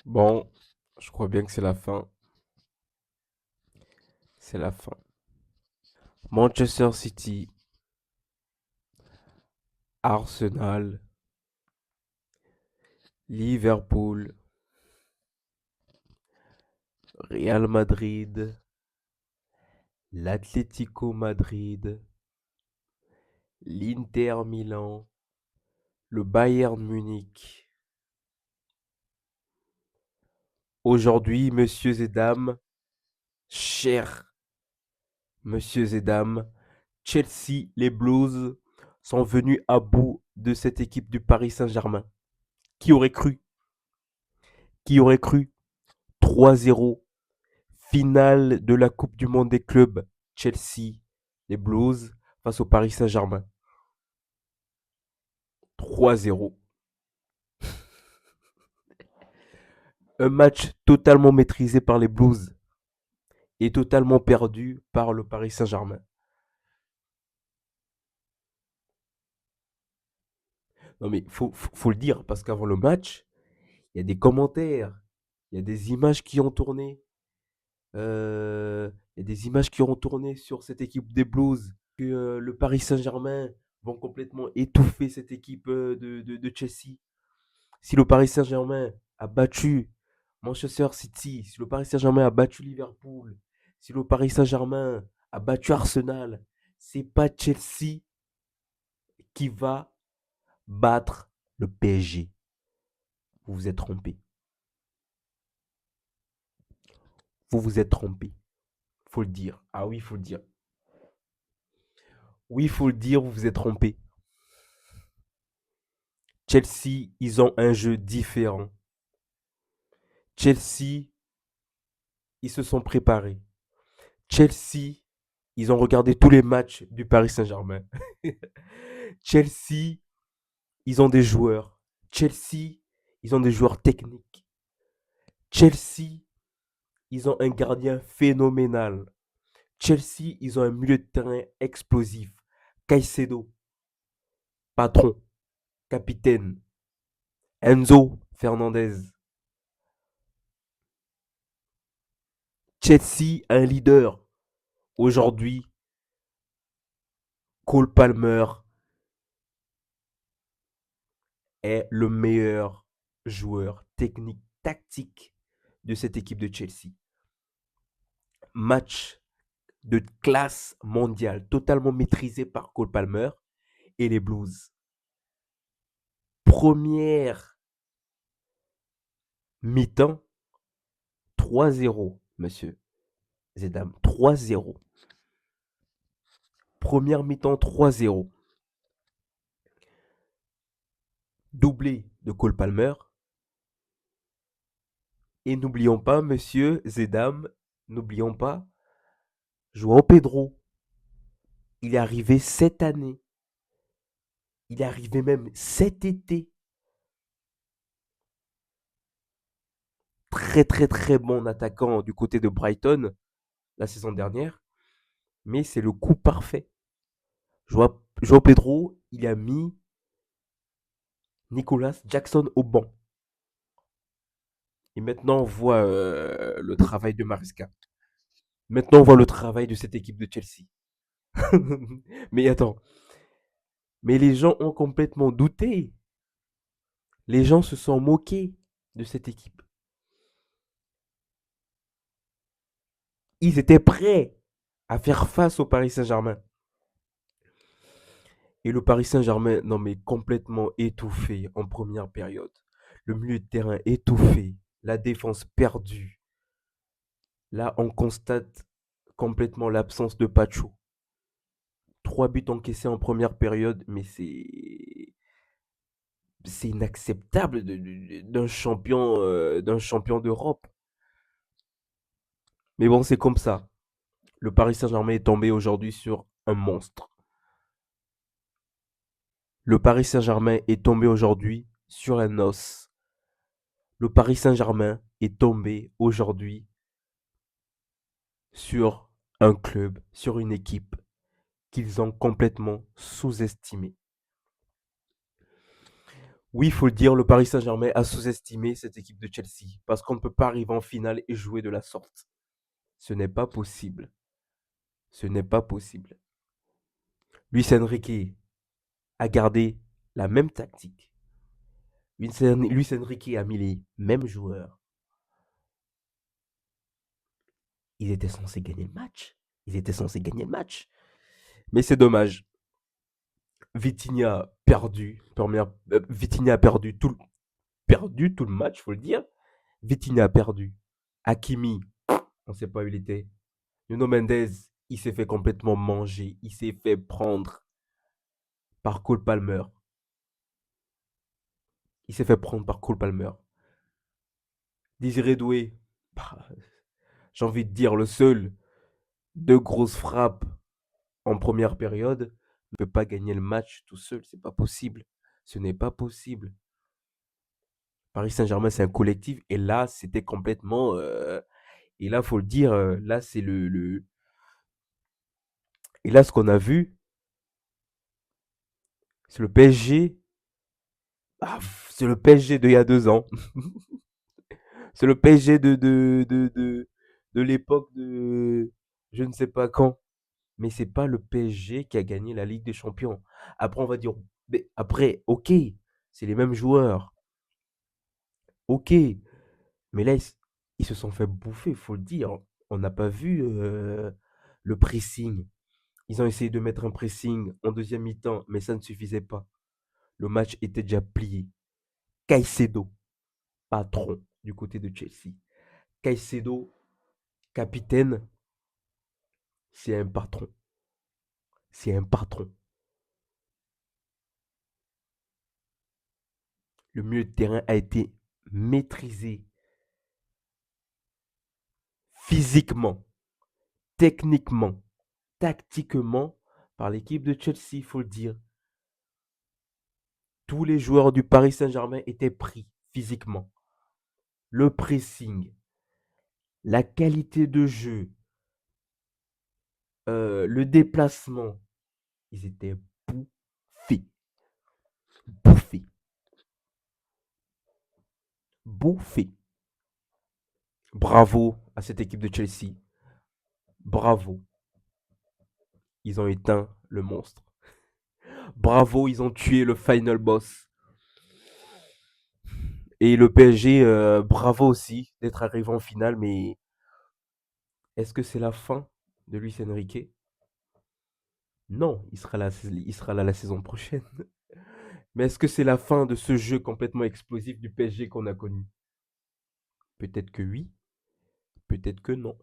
Bon, je crois bien que c'est la fin. C'est la fin. Manchester City, Arsenal, Liverpool, Real Madrid, l'Atlético Madrid, l'Inter Milan, le Bayern Munich. Aujourd'hui, messieurs et dames, chers messieurs et dames, Chelsea, les Blues sont venus à bout de cette équipe du Paris Saint-Germain. Qui aurait cru? Qui aurait cru? 3-0, finale de la Coupe du Monde des clubs. Chelsea, les Blues face au Paris Saint-Germain. 3-0. Un match totalement maîtrisé par les Blues et totalement perdu par le Paris Saint-Germain. Non mais faut le dire parce qu'avant le match, il y a des commentaires, il y a des images qui ont tourné. Il y a des images qui ont tourné sur cette équipe des Blues. Que le Paris Saint-Germain vont complètement étouffer cette équipe de Chelsea. Si le Paris Saint-Germain a battu Manchester City, si le Paris Saint-Germain a battu Liverpool, si le Paris Saint-Germain a battu Arsenal, c'est pas Chelsea qui va battre le PSG. Vous vous êtes trompé. Vous vous êtes trompé. Faut le dire. Ah oui, faut le dire. Oui, faut le dire, vous vous êtes trompé. Chelsea, ils ont un jeu différent. Chelsea, ils se sont préparés. Chelsea, ils ont regardé tous les matchs du Paris Saint-Germain. Chelsea, ils ont des joueurs. Chelsea, ils ont des joueurs techniques. Chelsea, ils ont un gardien phénoménal. Chelsea, ils ont un milieu de terrain explosif. Caicedo, patron, capitaine. Enzo Fernandez. Chelsea, un leader. Aujourd'hui, Cole Palmer est le meilleur joueur technique, tactique de cette équipe de Chelsea. Match de classe mondiale, totalement maîtrisé par Cole Palmer et les Blues. Première mi-temps, 3-0, monsieur Zedam. 3-0. Première mi-temps, 3-0. Doublé de Cole Palmer. Et n'oublions pas, monsieur Zedam, n'oublions pas, João Pedro. Il est arrivé cette année. Il est arrivé même cet été. Très très très bon attaquant du côté de Brighton la saison dernière. Mais c'est le coup parfait. João Pedro, il a mis Nicolas Jackson au banc. Et maintenant, on voit le travail de Maresca. Maintenant, on voit le travail de cette équipe de Chelsea. Mais attends, mais les gens ont complètement douté. Les gens se sont moqués de cette équipe. Ils étaient prêts à faire face au Paris Saint-Germain. Et le Paris Saint-Germain, non mais complètement étouffé en première période. Le milieu de terrain étouffé, la défense perdue. Là, on constate complètement l'absence de Pacho. 3 buts encaissés en première période, mais c'est inacceptable d'un champion d'Europe. Mais bon, c'est comme ça. Le Paris Saint-Germain est tombé aujourd'hui sur un monstre. Le Paris Saint-Germain est tombé aujourd'hui sur un os. Le Paris Saint-Germain est tombé aujourd'hui sur un club, sur une équipe qu'ils ont complètement sous-estimée. Oui, il faut le dire, le Paris Saint-Germain a sous-estimé cette équipe de Chelsea parce qu'on ne peut pas arriver en finale et jouer de la sorte. Ce n'est pas possible. Ce n'est pas possible. Luis Enrique a gardé la même tactique. Luis Enrique a mis les mêmes joueurs. Ils étaient censés gagner le match. Ils étaient censés gagner le match. Mais c'est dommage. Vitinha a perdu. Vitinha a perdu tout le match, faut le dire. Vitinha a perdu. Hakimi, on ne sait pas où il était. Nuno Mendes, il s'est fait complètement manger. Il s'est fait prendre par Cole Palmer. Il s'est fait prendre par Cole Palmer. Désiré Doué, bah, j'ai envie de dire le seul, deux grosses frappes en première période, ne peut pas gagner le match tout seul. C'est pas possible. Ce n'est pas possible. Paris Saint-Germain, c'est un collectif. Et là, c'était complètement. Et là, faut le dire, là, c'est Et là, ce qu'on a vu, c'est le PSG. Ah, c'est le PSG d'il y a 2 ans. C'est le PSG de l'époque de je ne sais pas quand. Mais c'est pas le PSG qui a gagné la Ligue des Champions. Après, on va dire, mais après, ok, c'est les mêmes joueurs. Ok, mais là, ils se sont fait bouffer, il faut le dire. On n'a pas vu le pressing. Ils ont essayé de mettre un pressing en deuxième mi-temps, mais ça ne suffisait pas. Le match était déjà plié. Caicedo, patron du côté de Chelsea. Caicedo, capitaine, c'est un patron. C'est un patron. Le milieu de terrain a été maîtrisé physiquement, techniquement, tactiquement par l'équipe de Chelsea, il faut le dire. Tous les joueurs du Paris Saint-Germain étaient pris physiquement. Le pressing, la qualité de jeu, le déplacement, ils étaient bouffés. Bouffés. Bouffés. Bravo à cette équipe de Chelsea. Bravo. Ils ont éteint le monstre. Bravo, ils ont tué le final boss. Et le PSG, bravo aussi d'être arrivé en finale, mais est-ce que c'est la fin de Luis Enrique? Non, il sera là la saison prochaine. Mais est-ce que c'est la fin de ce jeu complètement explosif du PSG qu'on a connu? Peut-être que oui, peut-être que non.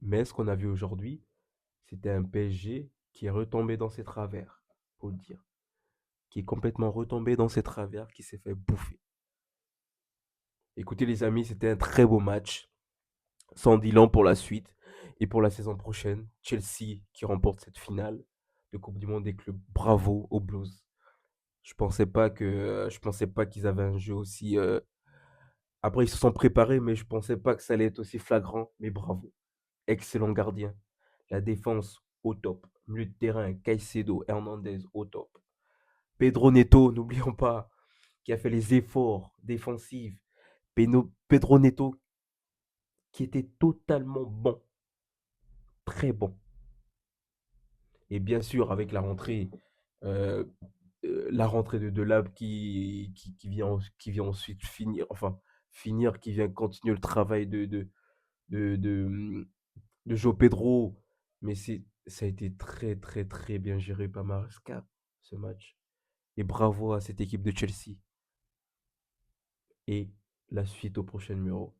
Mais ce qu'on a vu aujourd'hui, c'était un PSG qui est retombé dans ses travers, faut le dire. Qui est complètement retombé dans ses travers, qui s'est fait bouffer. Écoutez les amis, c'était un très beau match. Sans Dylan pour la suite et pour la saison prochaine. Chelsea qui remporte cette finale de Coupe du Monde des clubs. Bravo aux Blues. Je pensais pas qu'ils avaient un jeu aussi. Après, ils se sont préparés, mais je pensais pas que ça allait être aussi flagrant. Mais bravo. Excellent gardien. La défense au top. Milieu de terrain, Caicedo, Hernandez au top. Pedro Neto, n'oublions pas, qui a fait les efforts défensifs. Pedro Neto qui était totalement bon. Très bon. Et bien sûr, avec euh, la rentrée de Delab qui vient ensuite finir, qui vient continuer le travail de, de, hum, de João Pedro. Mais ça a été très, très, très bien géré par Maresca, ce match. Et bravo à cette équipe de Chelsea. Et la suite au prochain numéro.